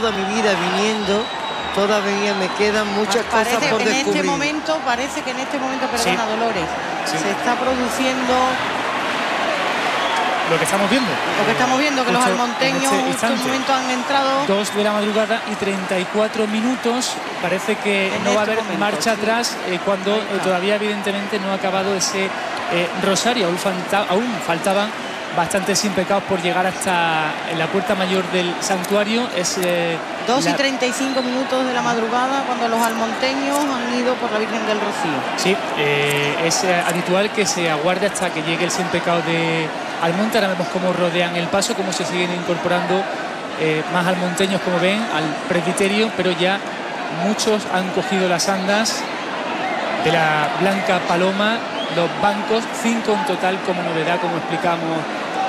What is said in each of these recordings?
toda mi vida viniendo, todavía me quedan muchas cosas por descubrir. Parece que en este momento, perdona, Sí. Dolores, Sí. se está produciendo Lo que estamos viendo. lo que estamos viendo, que los Justo almonteños en este en este instante. momento han entrado. 2 de la madrugada y 34 minutos. Parece que En no va a este haber momento, marcha sí. atrás cuando Ahí está. todavía evidentemente no ha acabado ese rosario. Aún faltaban bastantes sin pecados por llegar hasta la puerta mayor del santuario. Es 2 y 35 minutos de la madrugada cuando los almonteños han ido por la Virgen del Rocío. Sí, es habitual que se aguarde hasta que llegue el sin pecado de Almonte. Ahora vemos cómo rodean el paso, cómo se siguen incorporando más almonteños, como ven, al presbiterio, pero ya muchos han cogido las andas de la Blanca Paloma, los bancos, 5 en total como novedad, como explicamos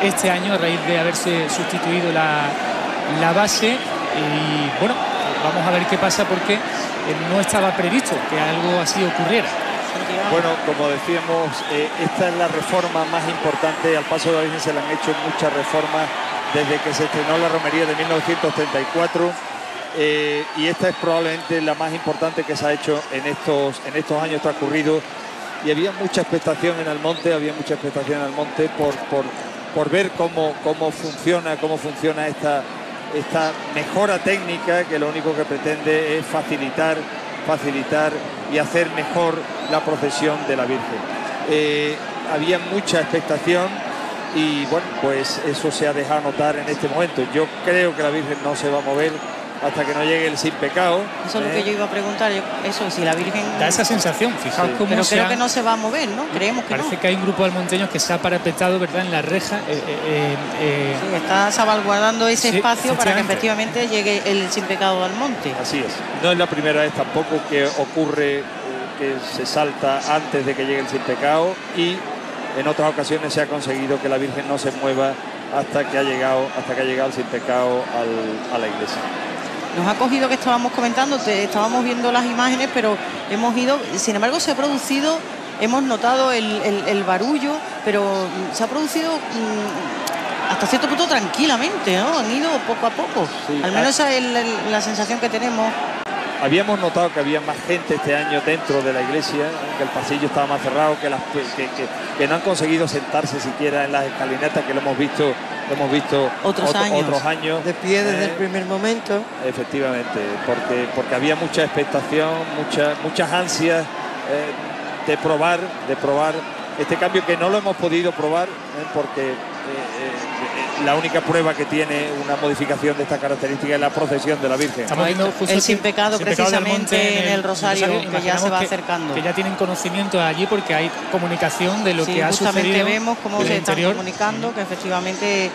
este año, a raíz de haberse sustituido la base. Y bueno, vamos a ver qué pasa, porque no estaba previsto que algo así ocurriera. Bueno, como decíamos, esta es la reforma más importante. Al paso de la Virgen se le han hecho muchas reformas desde que se estrenó la romería de 1934, y esta es probablemente la más importante que se ha hecho en estos años transcurridos. Y había mucha expectación en Almonte, por ver cómo funciona esta mejora técnica, que lo único que pretende es facilitar y hacer mejor la procesión de la Virgen. Había mucha expectación y bueno, pues eso se ha dejado notar en este momento. Yo creo que la Virgen no se va a mover hasta que no llegue el sin pecado. Eso es lo que yo iba a preguntar. Eso, si la Virgen... Da esa sensación, fijaos Sí. cómo Pero se creo han- que no se va a mover, ¿no? Creemos que Parece no. que hay un grupo de almonteños que se ha parapetado, ¿verdad?, en la reja. Sí, está salvaguardando ese Sí, espacio para que efectivamente. efectivamente llegue el sin pecado al monte. Así es. No es la primera vez tampoco que ocurre que se salta antes de que llegue el sin pecado, y en otras ocasiones se ha conseguido que la Virgen no se mueva hasta que ha llegado el sin pecado a la iglesia. Nos ha cogido que estábamos comentando, estábamos viendo las imágenes, pero hemos ido, sin embargo se ha producido, hemos notado el barullo, pero se ha producido hasta cierto punto tranquilamente, ¿no? Han ido poco a poco. Sí, Al menos esa es la sensación que tenemos. Habíamos notado que había más gente este año dentro de la iglesia, que el pasillo estaba más cerrado, que no han conseguido sentarse siquiera en las escalinatas, que lo hemos visto Otros años. De pie desde el primer momento. Efectivamente, porque había mucha expectación, muchas ansias de probar este cambio, que no lo hemos podido probar, porque la única prueba que tiene una modificación de esta característica es la procesión de la Virgen. Estamos viendo justo El sin pecado sin pecado del precisamente monte en el Rosario, que ya Imaginamos se va acercando. Que ya tienen conocimiento allí, porque hay comunicación de lo Sí, que ha justamente sucedido. vemos cómo en el se están interior. comunicando, que efectivamente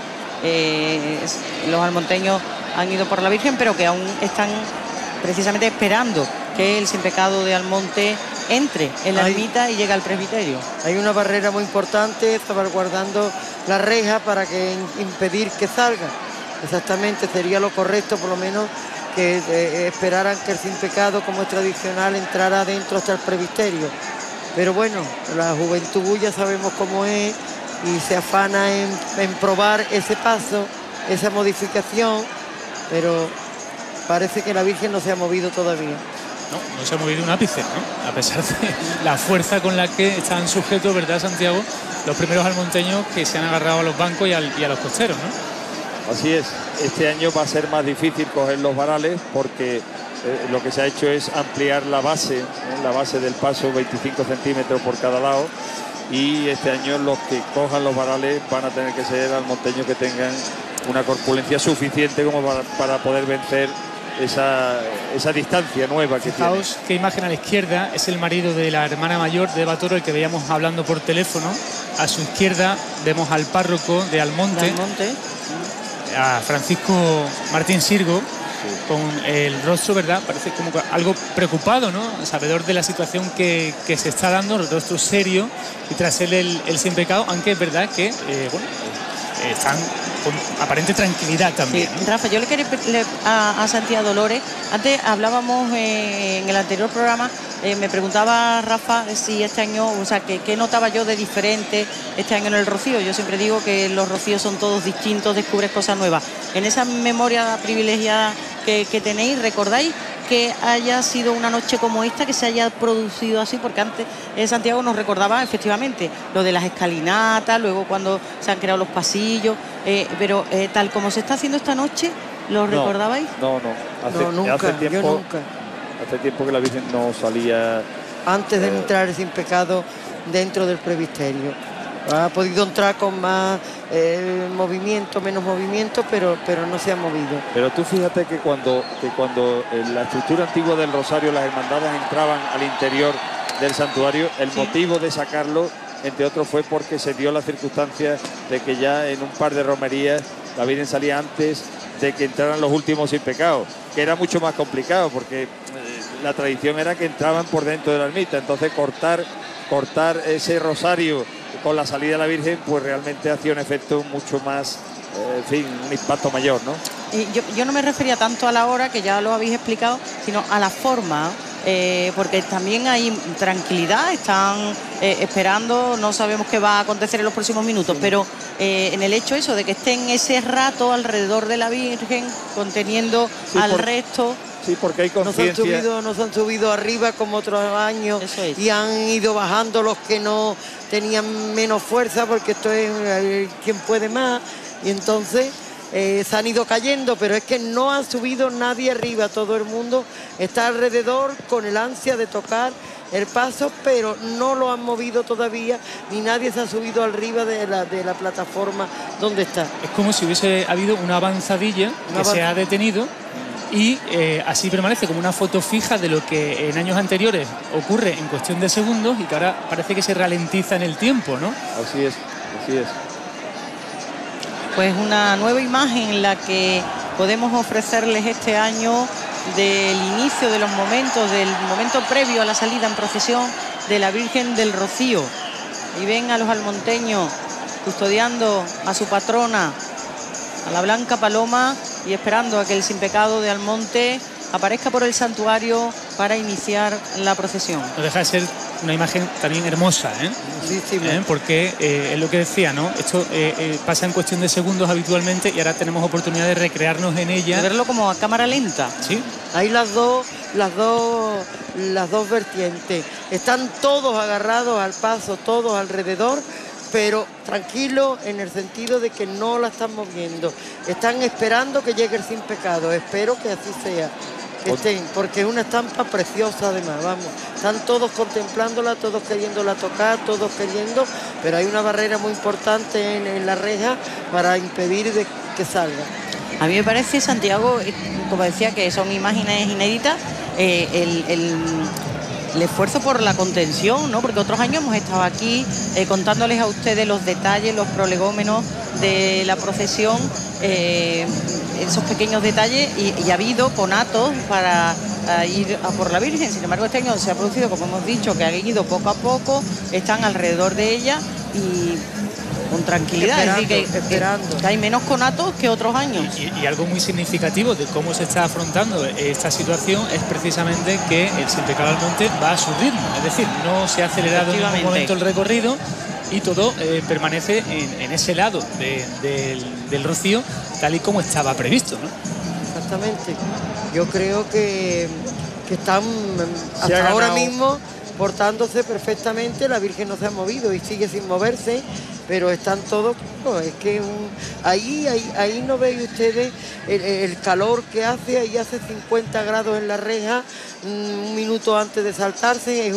los almonteños han ido por la Virgen, pero que aún están precisamente esperando que el sin pecado de Almonte entre en la ermita y llegue al presbiterio. Hay una barrera muy importante, salvaguardando la reja para que impedir que salga. Exactamente, sería lo correcto, por lo menos, que esperaran que el sin pecado, como es tradicional, entrara adentro hasta el presbiterio. Pero bueno, la juventud ya sabemos cómo es y se afana en probar ese paso, esa modificación, pero parece que la Virgen no se ha movido todavía. No se ha movido un ápice, ¿no? A pesar de la fuerza con la que están sujetos, ¿verdad, Santiago?, los primeros almonteños que se han agarrado a los bancos y a los costeros, ¿no? Así es, este año va a ser más difícil coger los varales, porque lo que se ha hecho es ampliar la base del paso 25 centímetros por cada lado, y este año los que cojan los varales van a tener que ser almonteños que tengan una corpulencia suficiente como para poder vencer esa distancia nueva que tiene. Fijaos qué imagen a la izquierda es el marido de la hermana mayor de Eva Toro, el que veíamos hablando por teléfono. A su izquierda vemos al párroco de Almonte, a Francisco Martín Sirgo, con el rostro, ¿verdad?, parece como algo preocupado, ¿no?, sabedor de la situación que se está dando, el rostro serio, y tras él el sin pecado, aunque es verdad que están con aparente tranquilidad también, Sí. ¿no? Rafa, yo le quería a Santiago Dolores. Antes hablábamos en el anterior programa, me preguntaba Rafa si este año, o sea, ¿qué notaba yo de diferente este año en el Rocío? Yo siempre digo que los Rocíos son todos distintos, descubres cosas nuevas. En esa memoria privilegiada que tenéis, ¿recordáis que haya sido una noche como esta, que se haya producido así? Porque antes Santiago nos recordaba efectivamente lo de las escalinatas, luego cuando se han creado los pasillos, pero tal como se está haciendo esta noche, ¿lo recordabais? No. No, nunca, yo nunca. Hace tiempo que la Virgen no salía. Antes de entrar sin pecado dentro del presbiterio. Ha podido entrar con más movimiento, menos movimiento, pero no se ha movido. Pero tú fíjate que cuando en la estructura antigua del Rosario las hermandades entraban al interior del santuario, el motivo de sacarlo, entre otros, fue porque se dio la circunstancia de que ya en un par de romerías la Virgen salía antes de que entraran los últimos sin pecado, que era mucho más complicado porque la tradición era que entraban por dentro de la ermita. Entonces cortar ese rosario con la salida de la Virgen, pues realmente hacía un efecto mucho más, en fin, un impacto mayor, ¿no? Yo no me refería tanto a la hora, que ya lo habéis explicado, sino a la forma, porque también hay tranquilidad, están esperando, no sabemos qué va a acontecer en los próximos minutos, pero en el hecho eso de que estén ese rato alrededor de la Virgen, conteniendo al resto. Sí, porque hay conciencia. Nos han subido arriba como otros años, y han ido bajando los que no tenían menos fuerza, porque esto es quien puede más, y entonces se han ido cayendo, pero es que no ha subido nadie arriba, todo el mundo está alrededor con el ansia de tocar el paso, pero no lo han movido todavía, ni nadie se ha subido arriba de la plataforma donde está. Es como si hubiese habido una avanzadilla que se ha detenido y así permanece como una foto fija de lo que en años anteriores ocurre en cuestión de segundos y que ahora parece que se ralentiza en el tiempo, ¿no? Así es. Pues una nueva imagen en la que podemos ofrecerles este año del inicio de los momentos, del momento previo a la salida en procesión de la Virgen del Rocío. Y ven a los almonteños custodiando a su patrona, a la Blanca Paloma, y esperando a que el sin pecado de Almonte aparezca por el santuario para iniciar la procesión. No deja de ser una imagen también hermosa, ¿eh? Sí, Porque es lo que decía, ¿no? Esto pasa en cuestión de segundos habitualmente y ahora tenemos oportunidad de recrearnos en ella. De verlo como a cámara lenta. Sí. Hay las dos vertientes. Están todos agarrados al paso, todos alrededor, pero tranquilos en el sentido de que no la están moviendo. Están esperando que llegue el sin pecado. Espero que así sea. Estén, porque es una estampa preciosa además, vamos. Están todos contemplándola, todos queriéndola tocar, todos queriendo, pero hay una barrera muy importante en la reja para impedir de que salga. A mí me parece, Santiago, como decía, que son imágenes inéditas, el esfuerzo por la contención, ¿no? Porque otros años hemos estado aquí contándoles a ustedes los detalles, los prolegómenos de la procesión, esos pequeños detalles, y ha habido conatos para ir a por la Virgen. Sin embargo, este año se ha producido, como hemos dicho, que han ido poco a poco, están alrededor de ella y con tranquilidad, esperando. Que hay menos conatos que otros años. Y algo muy significativo de cómo se está afrontando esta situación es precisamente que el sin pecado al monte va a su ritmo, es decir, no se ha acelerado en ningún momento el recorrido y todo permanece en ese lado del Rocío tal y como estaba previsto, ¿no? Exactamente. Yo creo que están hasta ahora mismo portándose perfectamente. La Virgen no se ha movido y sigue sin moverse, pero están todos, es que ahí no veis ustedes el calor que hace. Ahí hace 50 grados en la reja un minuto antes de saltarse, es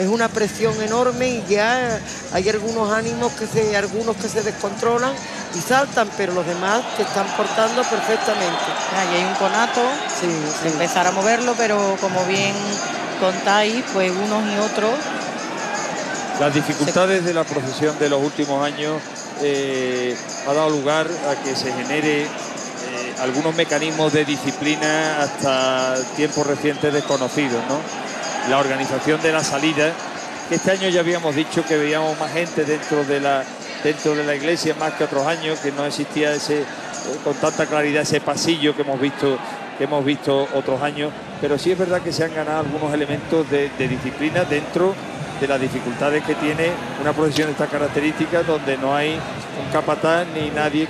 una presión enorme, y ya hay algunos ánimos algunos que se descontrolan y saltan, pero los demás se están portando perfectamente. Ahí hay un conato, sí. Empezar a moverlo, pero como bien contáis, pues unos y otros. Las dificultades de la procesión de los últimos años ha dado lugar a que se genere algunos mecanismos de disciplina hasta tiempos recientes desconocidos, ¿no? La organización de la salida, que este año ya habíamos dicho que veíamos más gente dentro de dentro de la iglesia más que otros años, que no existía con tanta claridad ese pasillo que hemos visto otros años, pero sí es verdad que se han ganado algunos elementos de disciplina dentro de las dificultades que tiene una procesión de estas características, donde no hay un capataz ni nadie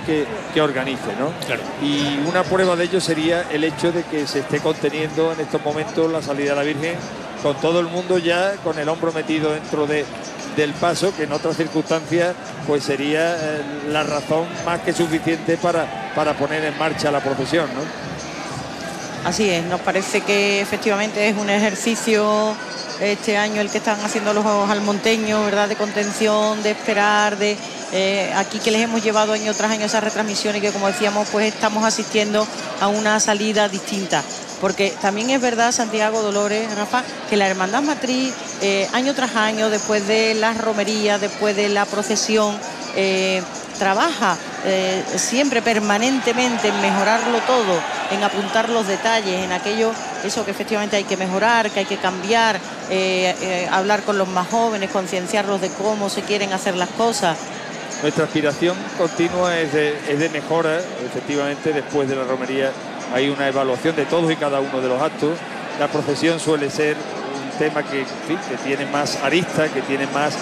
que organice, ¿no? Claro. Y una prueba de ello sería el hecho de que se esté conteniendo en estos momentos la salida de la Virgen, con todo el mundo ya con el hombro metido dentro del paso, que en otras circunstancias pues sería la razón más que suficiente para poner en marcha la procesión, ¿no? Así es, nos parece que efectivamente es un ejercicio este año el que están haciendo los almonteños, ¿verdad? De contención, de esperar, aquí que les hemos llevado año tras año esas retransmisiones, y que, como decíamos, pues estamos asistiendo a una salida distinta. Porque también es verdad, Santiago, Dolores, Rafa, que la Hermandad Matriz, año tras año, después de las romerías, después de la procesión, trabaja siempre permanentemente en mejorarlo todo, en apuntar los detalles, en eso que efectivamente hay que mejorar, que hay que cambiar, hablar con los más jóvenes, concienciarlos de cómo se quieren hacer las cosas. Nuestra aspiración continua es de mejora. Efectivamente, después de la romería hay una evaluación de todos y cada uno de los actos. La procesión suele ser un tema que tiene más aristas, que tiene más,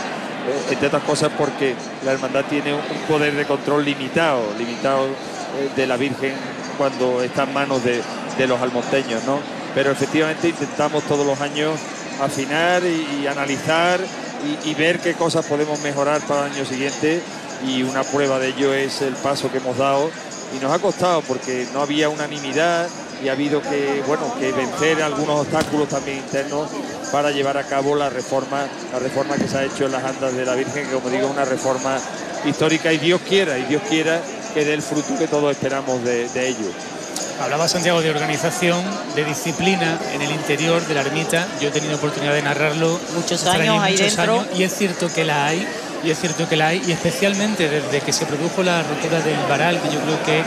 entre otras cosas, porque la hermandad tiene un poder de control limitado de la Virgen cuando está en manos de los almonteños, ¿no? Pero efectivamente intentamos todos los años afinar y analizar y ver qué cosas podemos mejorar para el año siguiente, y una prueba de ello es el paso que hemos dado, y nos ha costado porque no había unanimidad y ha habido que vencer algunos obstáculos también internos para llevar a cabo la reforma que se ha hecho en las andas de la Virgen, que, como digo, es una reforma histórica, y Dios quiera que dé el fruto que todos esperamos de ello. Hablaba Santiago de organización, de disciplina en el interior de la ermita. Yo he tenido oportunidad de narrarlo muchos años ahí dentro, y es cierto que la hay. Y especialmente desde que se produjo la rotura del varal, que yo creo que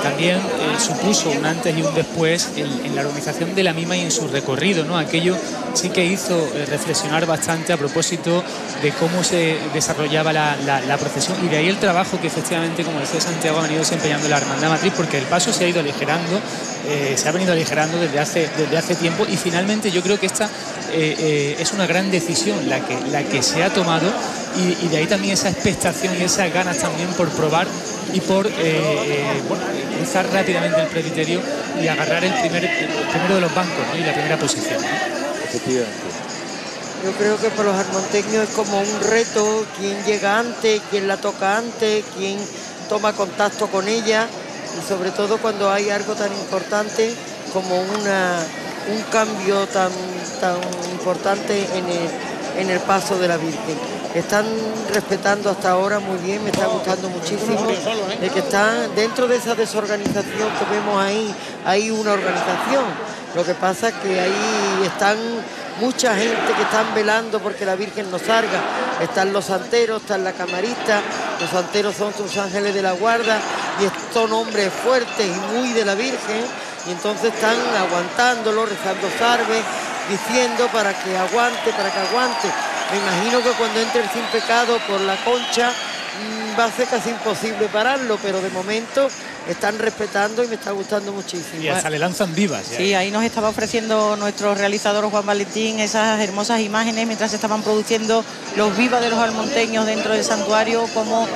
también supuso un antes y un después en la organización de la misma y en su recorrido, ¿no? Aquello sí que hizo reflexionar bastante a propósito de cómo se desarrollaba la procesión, y de ahí el trabajo que efectivamente, como decía Santiago, ha venido desempeñando la Hermandad Matriz, porque el paso se ha ido aligerando, se ha venido aligerando desde hace tiempo, y finalmente yo creo que esta es una gran decisión la que se ha tomado, y de ahí también esa expectación y esas ganas también por probar y por cruzar rápidamente el presbiterio y agarrar el primero de los bancos, ¿no? Y la primera posición, ¿no? Efectivamente. Yo creo que para los almonteños es como un reto: quién llega antes, quién la toca antes, quién toma contacto con ella, y sobre todo cuando hay algo tan importante como un cambio tan importante en el paso de la Virgen. Están respetando hasta ahora muy bien, me está gustando muchísimo, de que están dentro de esa desorganización que vemos ahí, hay una organización. Lo que pasa es que ahí están mucha gente que están velando porque la Virgen no salga. Están los santeros, están la camarista. Los santeros son sus ángeles de la guarda y son hombres fuertes y muy de la Virgen, y entonces están aguantándolo, rezando salve, diciendo para que aguante. Me imagino que cuando entre el Sin Pecado por la Concha va a ser casi imposible pararlo, pero de momento están respetando y me está gustando muchísimo. Y hasta le lanzan vivas. Sí, ahí nos estaba ofreciendo nuestro realizador Juan Valentín esas hermosas imágenes mientras se estaban produciendo los vivas de los almonteños dentro del santuario, como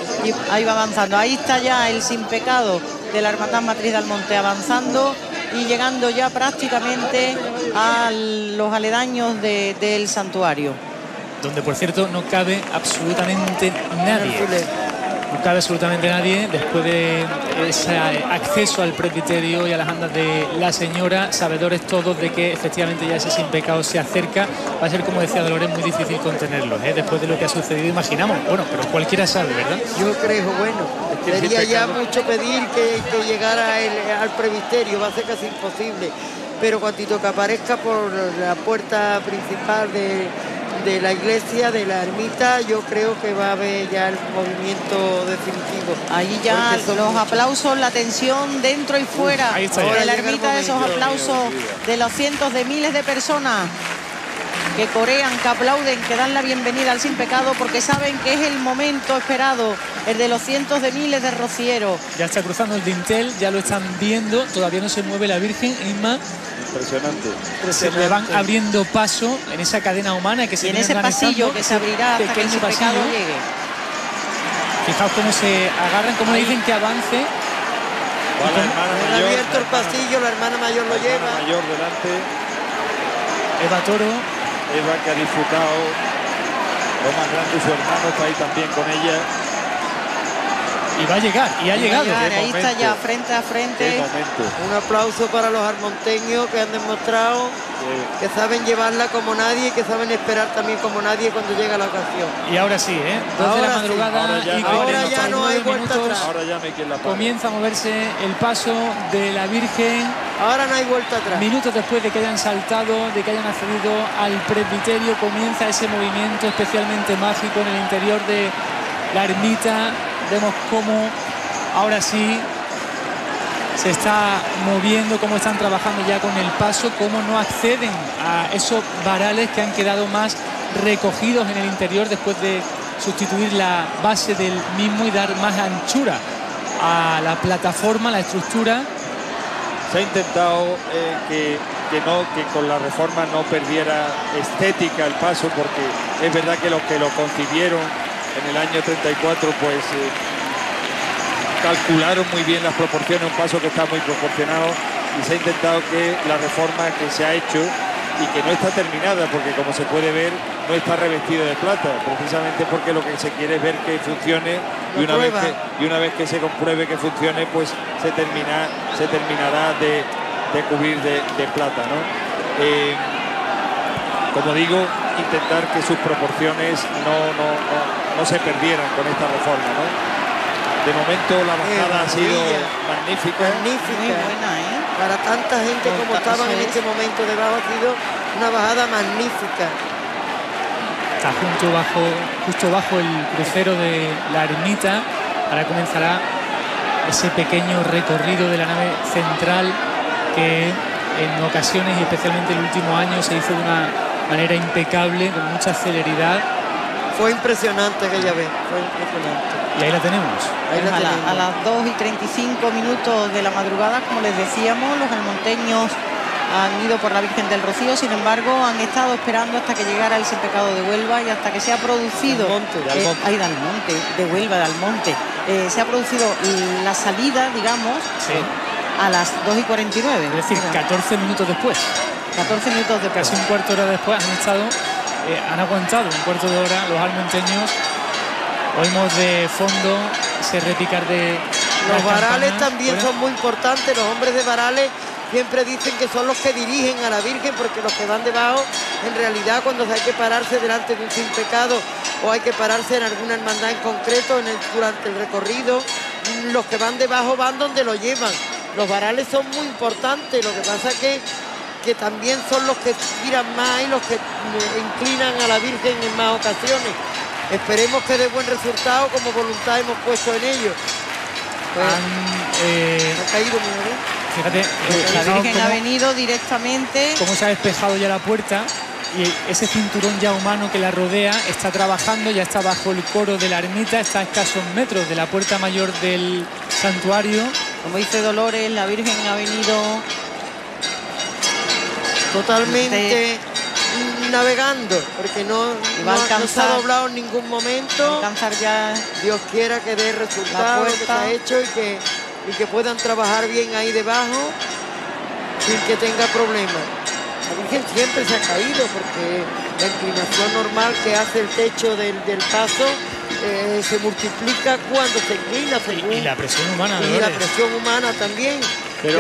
ahí va avanzando. Ahí está ya el Sin Pecado de la Hermandad Matriz de Almonte avanzando y llegando ya prácticamente a los aledaños del santuario, donde, por cierto, no cabe absolutamente nadie. No cabe absolutamente nadie después de ese acceso al presbiterio y a las andas de la Señora, sabedores todos de que efectivamente ya ese Sin Pecado se acerca. Va a ser, como decía Dolores, muy difícil contenerlo, después de lo que ha sucedido, imaginamos. Bueno, pero cualquiera sabe, ¿verdad? Yo creo, sería ya mucho pedir que llegara al presbiterio, va a ser casi imposible, pero cuantito que aparezca por la puerta principal de la iglesia, de la ermita, yo creo que va a haber ya el movimiento definitivo. Ahí ya los aplausos, la tensión dentro y fuera de la ermita, esos aplausos de los cientos de miles de personas que corean, que aplauden, que dan la bienvenida al Sin Pecado, porque saben que es el momento esperado el de los cientos de miles de rocieros. Ya está cruzando el dintel, ya lo están viendo, todavía no se mueve la Virgen, Inma. Impresionante. Se le van abriendo paso en esa cadena humana que se Y en viene ese pasillo organizando, que se abrirá hasta que el pequeño pecado pasillo. llegue. Fijaos cómo se agarran, cómo le dicen que avance. Va la hermana Han mayor. abierto el pasillo, la hermana mayor lo La hermana lleva. mayor delante. Eva Toro. Eva, que ha disfrutado lo más grande, su hermano está ahí también con ella. Y va a llegar, y ha llegado. Llegar, ahí está momento. ya frente a Qué frente. momento. Un aplauso para los armonteños que han demostrado que saben llevarla como nadie y que saben esperar también como nadie cuando llega la ocasión. Y ahora sí, ¿eh? 2 de Ahora la sí. madrugada Ahora ya y no- ahora ya no hay 49 vuelta minutos. atrás. Ahora ya no hay quien la pague. Comienza a moverse el paso de la Virgen. Ahora no hay vuelta atrás. Minutos después de que hayan saltado, de que hayan accedido al presbiterio, comienza ese movimiento especialmente mágico en el interior de la ermita. Vemos cómo ahora sí se está moviendo, cómo están trabajando ya con el paso, cómo no acceden a esos varales que han quedado más recogidos en el interior después de sustituir la base del mismo y dar más anchura a la plataforma, la estructura. Se ha intentado que con la reforma no perdiera estética el paso, porque es verdad que los que lo concibieron en el año 34 pues calcularon muy bien las proporciones, un paso que está muy proporcionado, y se ha intentado que la reforma que se ha hecho y que no está terminada, porque como se puede ver no está revestido de plata, precisamente porque lo que se quiere es ver que funcione, y una vez que se compruebe que funcione, pues se terminará de cubrir de plata, ¿no? Como digo, intentar que sus proporciones no se perdieran con esta reforma, ¿no? De momento la bajada ha sido magnífica. Magnífica. Muy buena, ¿eh? Para tanta gente como estaban en este momento debajo, ha sido una bajada magnífica. Está justo bajo el crucero de la ermita. Ahora comenzará ese pequeño recorrido de la nave central que en ocasiones y especialmente el último año se hizo de una manera impecable, con mucha celeridad. Fue impresionante aquella vez, fue impresionante. Y ahí la tenemos. Ahí la A tenemos. las 2 y 35 minutos de la madrugada, como les decíamos, los almonteños han ido por la Virgen del Rocío, sin embargo han estado esperando hasta que llegara el Sin Pecado de Huelva y hasta que se ha producido De Almonte. de Almonte, de Huelva, de Almonte, se ha producido la salida, digamos, Sí. a las 2 y 49. Es decir, 14 minutos después. 14 minutos después. Casi un cuarto de hora después han aguantado un cuarto de hora los almonteños. Oímos de fondo ese repicar de Los las varales campanas. también Bueno, son muy importantes. Los hombres de varales siempre dicen que son los que dirigen a la Virgen, porque los que van debajo, en realidad, cuando hay que pararse delante de un sin pecado o hay que pararse en alguna hermandad en concreto durante el recorrido, los que van debajo van donde lo llevan. Los varales son muy importantes. Lo que pasa que también son los que tiran más y los que inclinan a la Virgen en más ocasiones. Esperemos que dé buen resultado, como voluntad hemos puesto en ello. Pues, ha caído, ¿no? Fíjate, La fijaos Virgen ha cómo- venido directamente. cómo se ha despejado ya la puerta y ese cinturón ya humano que la rodea está trabajando, ya está bajo el coro de la ermita, está a escasos metros de la puerta mayor del santuario. Como dice Dolores, la Virgen ha venido Totalmente navegando, porque no va a se alcanzar- ha doblado en ningún a momento. alcanzar ya. Dios quiera que dé resultado lo que se puerta. ha hecho y que puedan trabajar bien ahí debajo sin que tenga problemas. La Virgen siempre se ha caído porque la inclinación normal que hace el techo del paso se multiplica cuando se inclina según Y la presión humana, y la Dolores. presión humana también. Pero-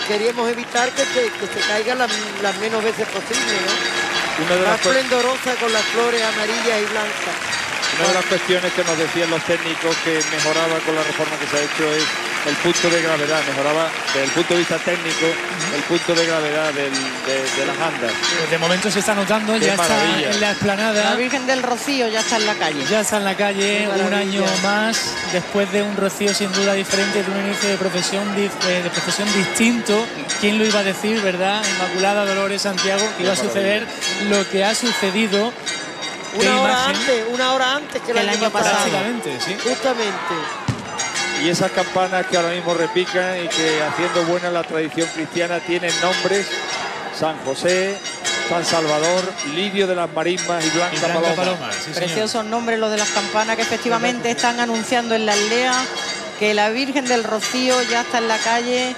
Queríamos evitar que se caiga las menos veces posible, ¿no? Una de Más las cuestiones esplendorosa con las flores amarillas y blancas. Una de las cuestiones que nos decían los técnicos que mejoraba con la reforma que se ha hecho es el punto de gravedad, mejoraba desde el punto de vista técnico el punto de gravedad de las andas. Pues de momento se está notando, Qué ya maravilla. está en la La explanada, Virgen del Rocío ya está en la calle. ya está en la calle Qué un maravilla. año más, después de un rocío sin duda diferente, de un inicio de procesión distinto. ¿Quién lo iba a decir, verdad? Inmaculada Dolores Santiago, que iba a suceder lo que ha sucedido. Una hora antes que el año pasado. Prácticamente, sí. Justamente. Y esas campanas que ahora mismo repican y que, haciendo buena la tradición cristiana, tienen nombres: San José, San Salvador, Lirio de las Marismas y Blanca Paloma. Sí, Preciosos nombres los de las campanas que efectivamente están anunciando en la aldea que la Virgen del Rocío ya está en la calle